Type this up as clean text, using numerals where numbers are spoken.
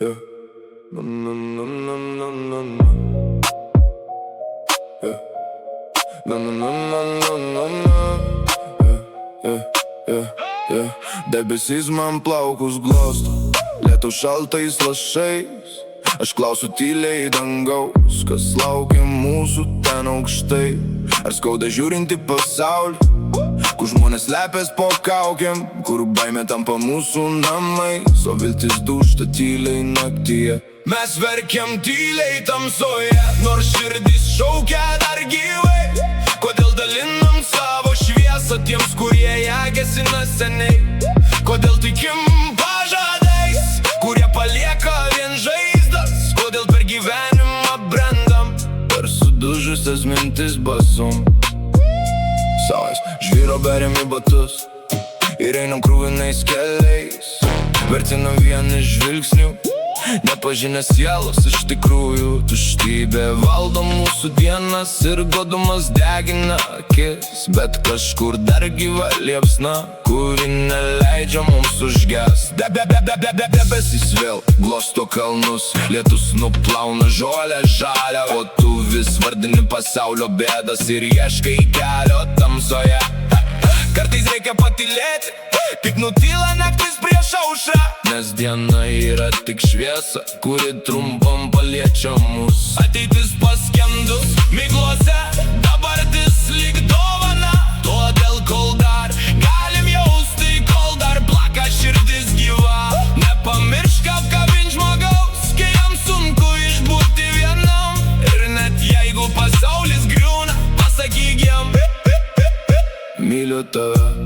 Yeah. No, no, no, no, no, no, no. Yeah. No, no, no, no, no, no. Yeah, yeah, yeah. Debesys man plaukus glosto, lietus šaltais lašais. Aš klausiu tyliai dangaus, kas laukia mūsų ten aukštai. Ar skauda žiūrinti pasaulį, kur žmonės slepias po kaukėm, kur baimė tampa mūsų namais, o viltis dūžta tyliai naktyje. Mes verkiam tyliai tamsoje, nors širdis šaukia dar gyvai. Kodėl dalinam savo šviesą tiems, kurie ją gesina seniai? Kodėl tikim pažadais, kurie palieka vien žaizdas? Kodėl per gyvenimą brendam per sudužusias mintis basom? Savas žvyro beriam į batus ir einam kruvinais keliais, vertinam vieną žvilgsnių, nepažinę sielos iš tikrųjų. Tuštybė valdo mūsų dienas ir godumas degina akis, bet kažkur dar gyva liepsna, kuri neleidžia mums užgest. Debesys vėl glosto kalnus, lietus nuplauna žolę žalią, o tu vis vardini pasaulio bėdas ir ieškai kelio tamsoje. Kartais reikia patylėti, kaip nutyla naktis prieš aušrą, nes diena yra tik šviesa, kuri trumpam paliečia mus. Ateitis paskendus miglose, dabartis lyg dovana. Todėl kol dar galim jausti, kol dar plaka širdis gyva, nepamiršk apkabint žmogaus, kai jam sunku išbūti vienam. Ir net jeigu pasaulis griūna, pasakyk jam: myliu tave.